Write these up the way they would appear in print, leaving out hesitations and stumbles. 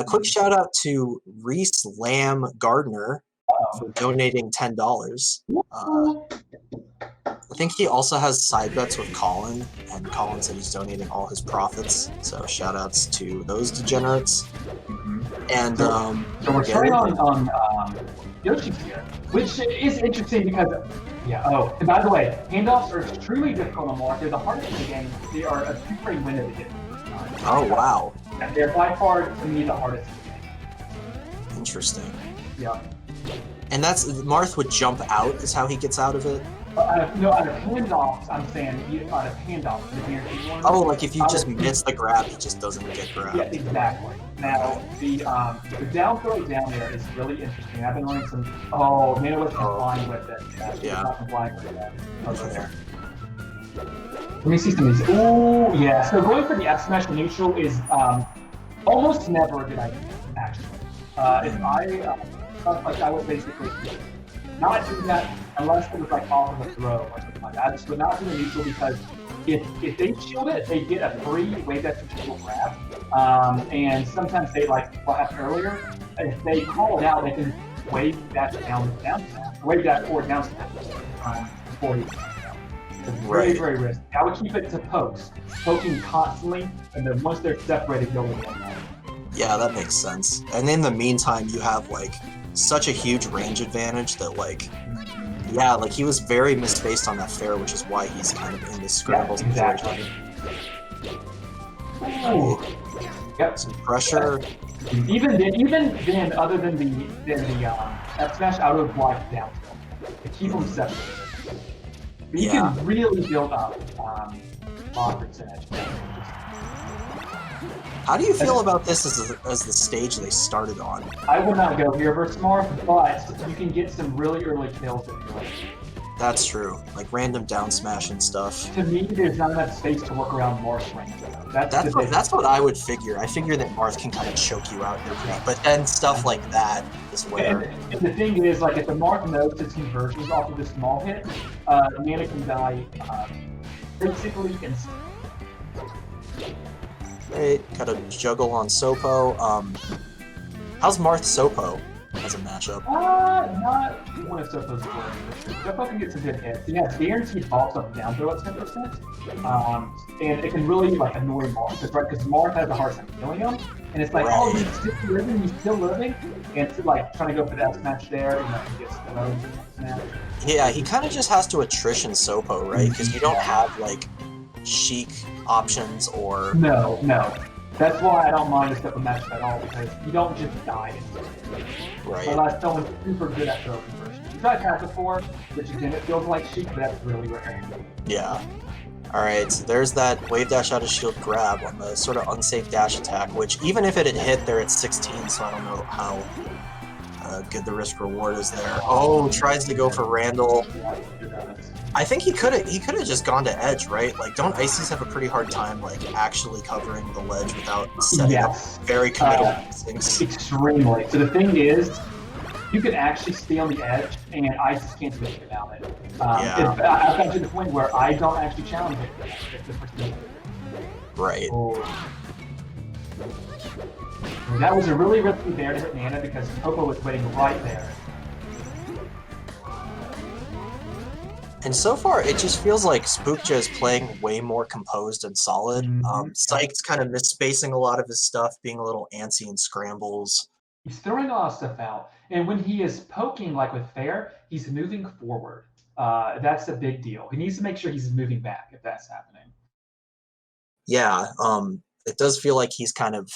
Quick shout out to Reese Lamb Gardner for donating $10. I think he also has side bets with Colin, and Colin said he's donating all his profits. So shout outs to those degenerates. And so we're starting on Yoshi's here, which is interesting because and by the way, handoffs are extremely difficult on Mark. They're the hardest in the game. They are a 2-frame window to get. Oh wow. They're by far to me the hardest in the game. Interesting. Yeah. And that's Marth would jump out is how he gets out of it? No, out of handoffs, I'm saying out of handoffs. Oh, like if you just miss the grab, he just doesn't get grabbed. Yeah, exactly. Now, the down throw down there is really interesting. I've been learning some. Oh, man, was complying with it. Yeah. Not complying with that. Over there. Let me see some of these. Ooh, yeah. So going for the F smash neutral is almost never a good idea, actually. I would basically not do that unless it was like off of a throw or something like that. I just would not do the neutral because if they shield it, they get a free wave dash neutral grab. And sometimes they, like what happened earlier, if they call it out, they can wave dash down snap, wave dash forward down snap before you. It's very, very risky. I would keep it to pokes, poking constantly, and then once they're separated, go with one. Yeah, that makes sense. And in the meantime, you have like such a huge range advantage that like, yeah, like he was very misspaced on that fair, which is why he's kind of in this scramble situation. Yep. Some pressure. Even then, other than the F smash, I would have blocked down to keep them separated. But you can really build up block percentage. How do you feel about this as the stage they started on? I would not go here versus Marth, but you can get some really early kills if you like. That's true. Like random down smash and stuff. To me, there's not enough space to work around Marth's range. That's what I would figure. I figure that Marth can kind of choke you out here, but then stuff like that is where. And the thing is, like if the Marth knows its conversions off of the small hit, mana can die basically instantly. Great, got a juggle on Sopo. How's Marth Sopo as a matchup? Not one of Sopo's worst. Sopo can get some good hits. He has guaranteed false up and down throw at 10%. And it can really like annoy Marth, right? Because Marth has a hard time killing him. And it's like, oh, he's still living. And it's like trying to go for that smash there, he gets the Yeah, he kind of just has to attrition Sopo, right? Because you don't have like chic options or no. That's why I don't mind a step of match at all, because you don't just die. Right. Unless someone's super good at throw conversion. You tried Path before, which again it feels like chic, but that's really rare. Yeah. Alright, so there's that wave dash out of shield grab on the sort of unsafe dash attack, which even if it had hit there at 16, so I don't know how good the risk reward is there. Oh, tries to go for Randall. I think he could have just gone to edge, right? Like, don't Ices have a pretty hard time like actually covering the ledge without setting up very committal instincts? Extremely. So the thing is, you can actually stay on the edge, and Ices can't do anything about it. I've gotten to the point where I don't actually challenge it. Right. That was a really risky there to hit Nana because Coco was waiting right there. And so far, it just feels like SpookedYa is playing way more composed and solid. Syced's kind of misspacing a lot of his stuff, being a little antsy in scrambles. He's throwing a lot of stuff out. And when he is poking, like with Fair, he's moving forward. That's a big deal. He needs to make sure he's moving back if that's happening. Yeah, it does feel like he's kind of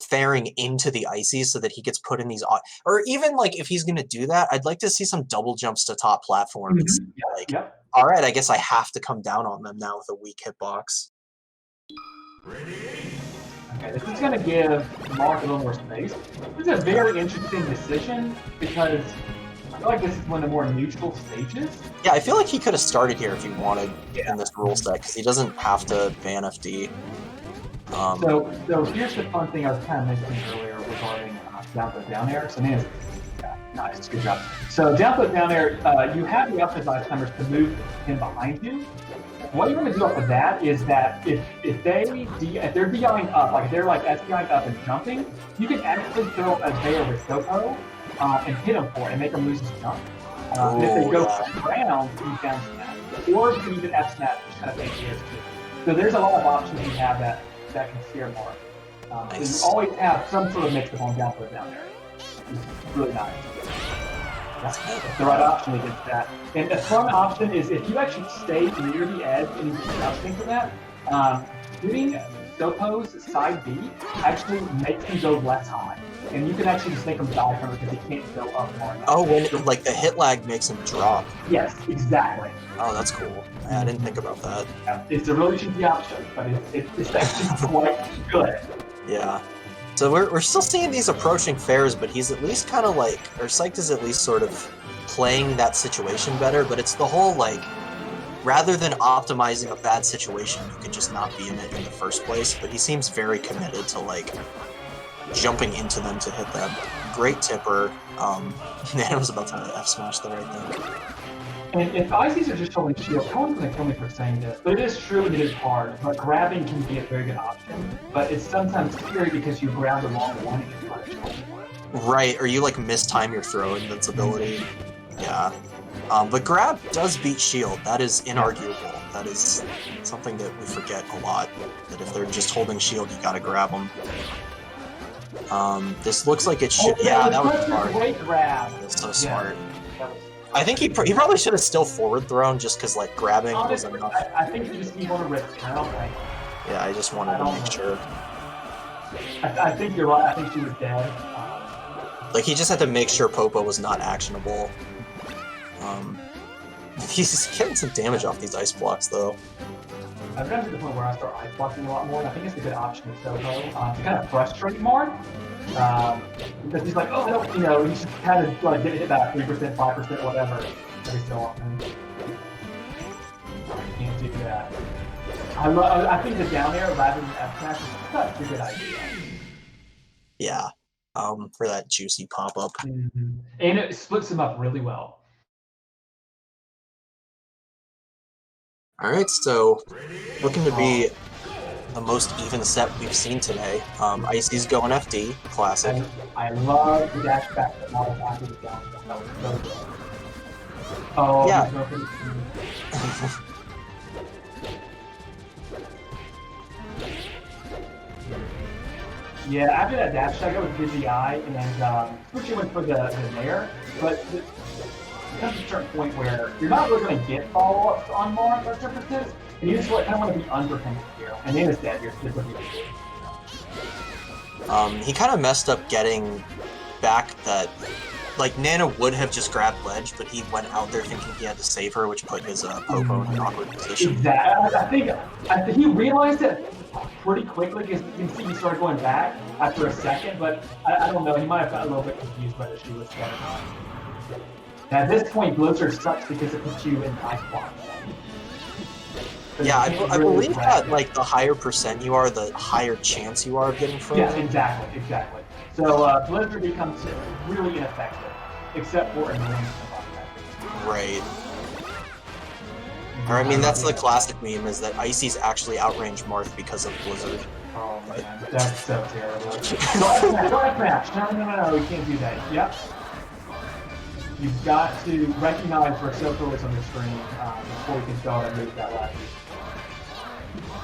faring into the ices so that he gets put in these, or even like if he's going to do that, I'd like to see some double jumps to top platform. All right, I guess I have to come down on them now with a weak hitbox. Okay, this is going to give Mark a little more space. This is a very interesting decision because I feel like this is one of the more neutral stages. Yeah, I feel like he could have started here if he wanted in this rule set because he doesn't have to ban FD. So here's the fun thing I was kind of mentioning earlier regarding down air. So nice, good job. So down air, you have the option by timers to move him behind you, what you're going to do off of that is that if they're DIing up, like if they're like SDIing up and jumping, you can actually throw a Bayo with Soko and hit them for it and make them lose his jump. And if they go around, you down smash. Or you can even F smash, which kind of makes it too. So there's a lot of options you have that can steer more. So you always have some sort of mix of on down throw down there. It's really nice. That's the right option against that. And a fun option is if you actually stay near the edge and you can adjusting for that, doing Soko's side B actually makes them go less high. And you can actually just make them die from it because they can't go up more. Oh, when like the hit lag makes them drop. Yes, exactly. Oh, that's cool. I didn't think about that. Yeah, it's a really cheeky option, but it's actually quite good. Yeah. So we're still seeing these approaching fairs, but he's at least kind of like, or Syched is at least sort of playing that situation better, but it's the whole like, rather than optimizing a bad situation, you could just not be in it in the first place, but he seems very committed to like jumping into them to hit them. Great tipper. Nano's about to F-smash there, I think. And if ICs are just holding shield, no one's going to kill me for saying this, but it is true and it is hard. But grabbing can be a very good option, but it's sometimes scary because you grab the wrong one and you punch for it. Right, or you like mistime your throw invincibility. Yeah. But grab does beat shield. That is inarguable. That is something that we forget a lot. That if they're just holding shield, you gotta grab them. This looks like it should. Yeah, that was smart. Great grab. That's so smart. I think he probably should have still forward thrown just because like grabbing was enough. I think you just need one to rip. I don't think. Yeah, I just wanted to make sure. I think you're right. I think she was dead. Like he just had to make sure Popo was not actionable. He's getting some damage off these ice blocks though. I've gotten to the point where I start ice blocking a lot more, and I think it's a good option with Soko to kind of frustrate Mark. Because he's like, oh, I don't, you know, he's just kind of like getting hit back 3%, 5%, whatever, every so often. Can't do that. I think the down air rather than F smash is such a good idea. Yeah, for that juicy pop up. Mm-hmm. And it splits him up really well. All right, so looking to be the most even set we've seen today. Icy's going FD, classic. I love the dash back that model after the down. That was so good. Oh, yeah. Yeah, after that dash, I go with Busy Eye and switch went for the Nair, but it comes to a certain point where you're not really going to get follow-ups on Mark or surfaces, and you just kind of want to be under him here. And then it's dead, you're looking he kind of messed up getting back that, like, Nana would have just grabbed ledge, but he went out there thinking he had to save her, which put his Popo in an awkward position. Exactly. I think he realized it pretty quickly because you can see he started going back after a second, but I don't know, he might have gotten a little bit confused by the she was going on. At this point, Blizzard sucks because it puts you in ice block. Yeah, I believe that like the higher percent you are, the higher chance you are of getting frozen. Yeah, exactly. So Blizzard becomes really ineffective, except for in the range of right. Or I mean, that's the classic meme, is that Icy's actually outrange Marth because of Blizzard. Oh man, that's so terrible. Go F-smash! No, you can't do that. Yep. You've got to recognize where Soko is on the screen before you can tell that move that left.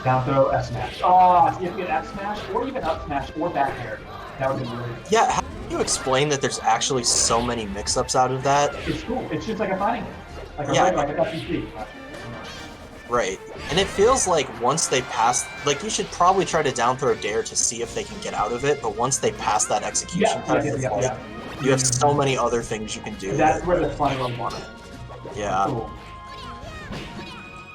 Down throw, F smash. Oh, if you get F smash, or even up smash, or back air. That would be really good. Yeah, how do you explain that there's actually so many mix-ups out of that? It's cool. It's just like a fighting game. Like a FPC. Right. And it feels like once they pass, like you should probably try to down throw dare to see if they can get out of it, but once they pass that execution you have so many other things you can do. That's where the fun will want it. Yeah. Cool.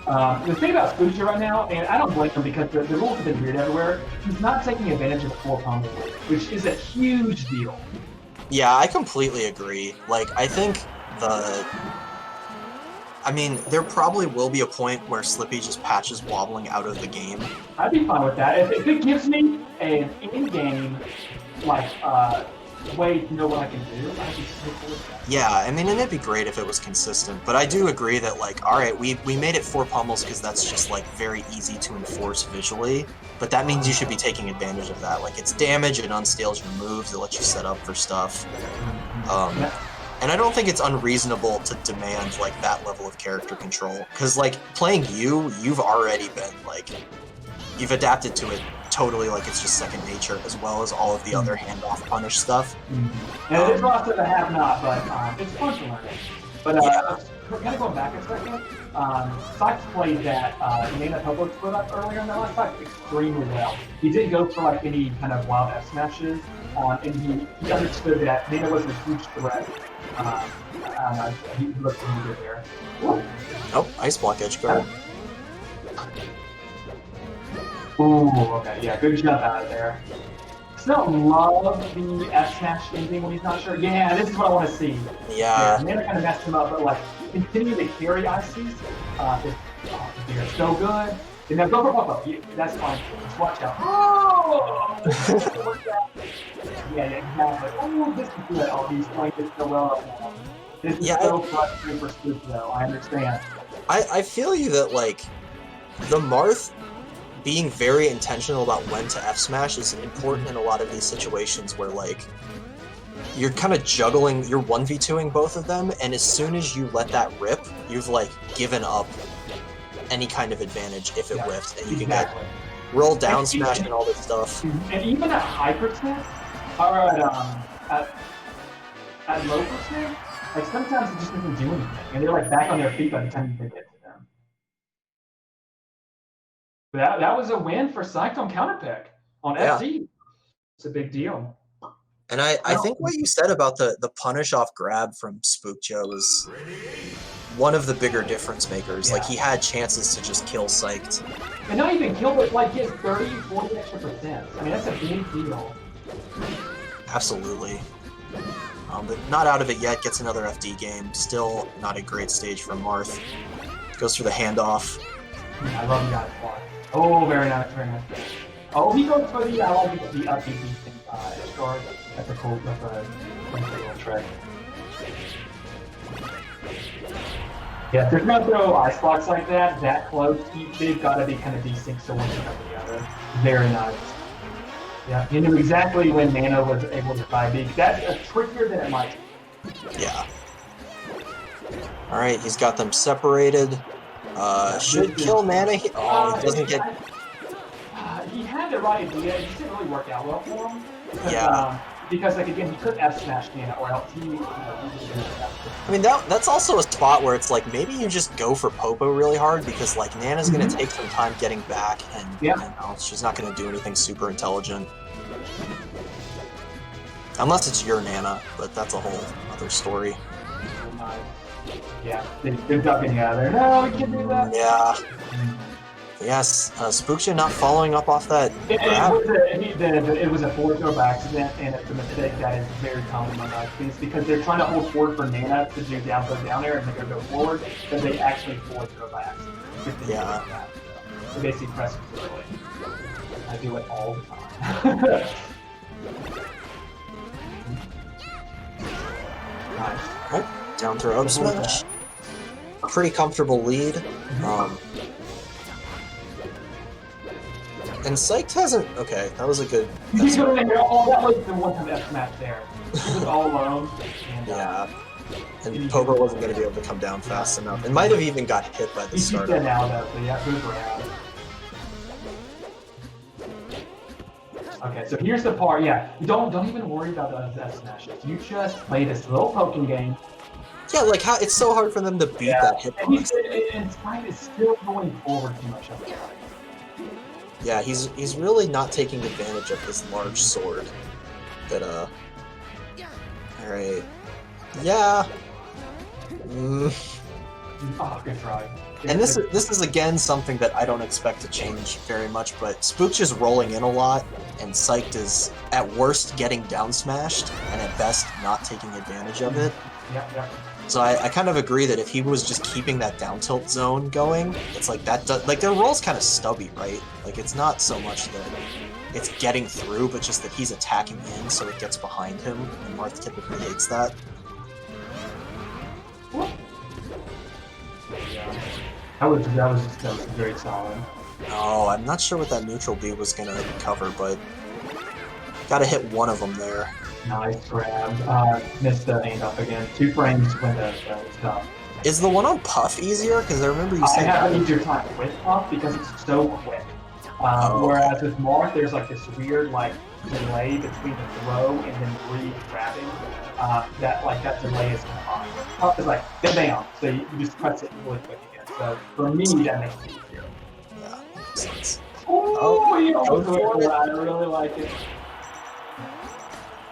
The thing about SpookedYa right now, and I don't blame him because the rules have been weird everywhere, he's not taking advantage of the 4 combo, which is a huge deal. Yeah, I completely agree. Like, I think I mean, there probably will be a point where Slippy just patches wobbling out of the game. I'd be fine with that. If it gives me an in-game, like, way to know what I can do. I'd be so cool with that. Yeah, I mean, and it'd be great if it was consistent, but I do agree that, like, alright, we made it 4 pummels because that's just, like, very easy to enforce visually, but that means you should be taking advantage of that. Like, it's damage, it unstales your moves, it lets you set up for stuff. And I don't think it's unreasonable to demand, like, that level of character control, because, like, playing you've already been, like, you've adapted to it totally like it's just second nature, as well as all of the other handoff punish stuff. And it is rough to the have-not, but it's fun to learn. But kind of going back a second, Syched played that Nana Popo split up earlier in the last fight extremely well. He didn't go for like any kind of wild F smashes, and he understood that Nana wasn't a huge threat. He looked really good there. Oh, ice block edge guard. Ooh, okay, yeah, good jump out of there. Still love the F smash ending when he's not sure. Yeah, this is what I want to see. Yeah. Nana kind of messed him up, but like continue to carry ices they're so good. And now go for Popo. That's fine. Just watch out. Oh! Yeah, exactly. Oh, this is good. Oh, he's playing this so well right now. This is so frustrating for Spook, though. I understand. I feel you that, like, the Marth being very intentional about when to F-smash is important in a lot of these situations where, like, you're kind of juggling, you're 1v2ing both of them, and as soon as you let that rip, you've, like, given up any kind of advantage if it whiffs, and you can get roll down smash and all this stuff. And even at high percent, or at low percent, like, sometimes it just doesn't do anything, and they're, like, back on their feet by the time you get to them. That was a win for Syched on counterpick on FD. It's a big deal. And I think what you said about the punish off grab from SpookedYa was one of the bigger difference makers. Like, he had chances to just kill Syched. And not even kill, but like get 30, 40 extra percent. I mean, that's a big deal. Absolutely. But not out of it yet, gets another FD game. Still not a great stage for Marth. Goes for the handoff. I love you guys. Oh, very nice, very nice. Oh, he goes for the, I like the upbeat edge guard. That's a cool, that's a little trick. Yeah, if they're gonna throw ice blocks like that close, they've gotta be kind of desynced to one or the other. Very nice. Yeah, he knew exactly when Nana was able to buy big. That's trickier than it might be. Yeah. Alright, he's got them separated. Should kill Nana. He doesn't get. He had the right idea. It just didn't really work out well for him. Because like again, he could F smash Nana, or else he. I mean, that's also a spot where it's like maybe you just go for Popo really hard because like Nana's gonna take some time getting back, and you know, she's not gonna do anything super intelligent. Unless it's your Nana, but that's a whole other story. Yeah, they're ducking out of there. No, we can do that. Yeah. Yes, SpookedYa not following up off that. It was a forward throw by accident, and it's a mistake that is very common on us. Because they're trying to hold forward for Nana to do down throw down air, and they're going to go forward, but they actually forward throw by accident. Yeah. So basically press early. I do it all the time. Nice. Right. Down throw up smash. Pretty comfortable lead. And Syched hasn't. Okay, that was a good. He's going in there. Oh, that was the one-time F smash there. He was all alone. And, and Popo wasn't going to be able to come down fast enough. It might have even got hit by the start. He's dead now, though, so yeah, good round. Okay, so here's the part. Yeah, don't even worry about those F smashes. You just play this little poking game. Yeah, like how it's so hard for them to beat that hitbox. And Syched is still going forward too much of the time. Yeah, he's really not taking advantage of his large sword. That Alright. Yeah. Oh, good try. And this is again something that I don't expect to change very much, but SpookedYa's rolling in a lot, and Syched is at worst getting down smashed, and at best not taking advantage of it. Yep. So I kind of agree that if he was just keeping that down tilt zone going, it's like that does, like their roll's kind of stubby, right? Like it's not so much that it's getting through, but just that he's attacking in, so it gets behind him, and Marth typically hates that. Yeah. That was very solid. Oh, I'm not sure what that neutral B was gonna cover, but gotta hit one of them there. Nice grab. Missed the hand up again. 2 frames window, so it's tough. Is the one on Puff easier? Because I remember you I saying have an easier time with Puff because it's so quick. Whereas with Marth, there's like this weird like delay between the throw and then re-grabbing. That delay is kind of hard. Puff is like bam, bam, so you just press it really quick again. So for me, that makes it easier. Yeah, makes sense. Oh, he almost went for it. I really like it.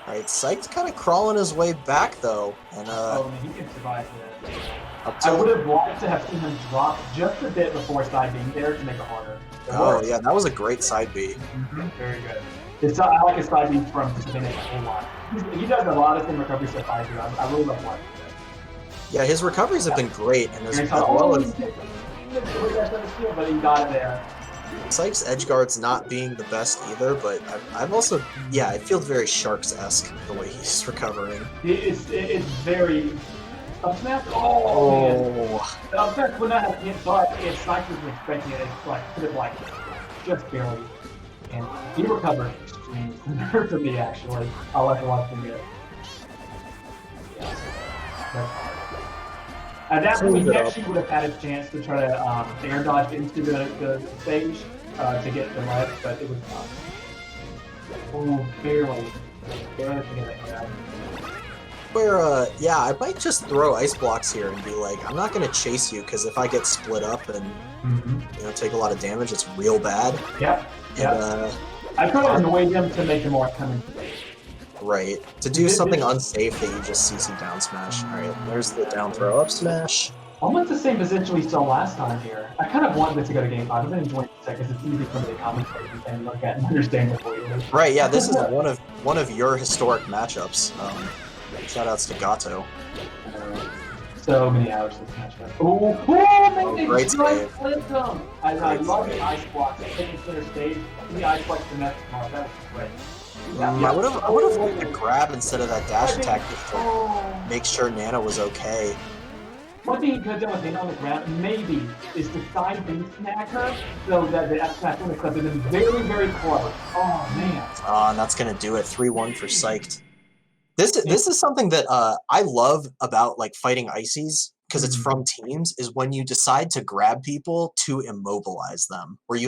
Alright, Syched kind of crawling his way back though, and Oh, man, he can survive this. up I to... would have liked to have seen him drop just a bit before side being there to make it harder. Oh yeah, that was a great side B. Very good. I like his side beats from Savannah a whole lot. He does a lot of thing recovery stuff I do. I really love watching it. Yeah, his recoveries have been great, and as But well as he got it there. Sychd's edge guard's not being the best either, but I've also, yeah, it feels very Sharks-esque the way he's recovering. It's very up smash. Oh, man. Up smash would not have hit, but if Syched was expecting it, it's like could have like just barely. And he recovered extremely for me actually. I like watching it. Yeah, that's hard. At that point, he actually would have had a chance to try to air dodge into the stage to get the ledge, but it was not. Oh, barely. Barely to get it grab. Where, yeah, I might just throw ice blocks here and be like, I'm not going to chase you, because if I get split up and, you know, take a lot of damage, it's real bad. Yep. And, I try to annoy them to make them more come in. Right. To do something unsafe that you just CC down smash. Alright, there's the down throw up smash. Almost the same position we saw last time here. I kind of wanted it to go to game 5. I've been enjoying it because it's easy for me to commentate and look at and understand what we're doing. Right, yeah, this is one of your historic matchups. Shoutouts to Gato. So many hours this matchup. Oh, man, great they flipped him! I love the ice blocks. Taking center stage, the ice blocks the next mark. That was great. I would have liked to grab instead of that dash attack just to make sure Nana was okay. One thing he could have done with Nana on the ground, maybe, is to side B smack her so that the F smash would have clipped him very, very close. Oh, man. And that's going to do it. 3-1 for Syched. This is something that I love about like fighting ices, because it's from teams, is when you decide to grab people to immobilize them, where you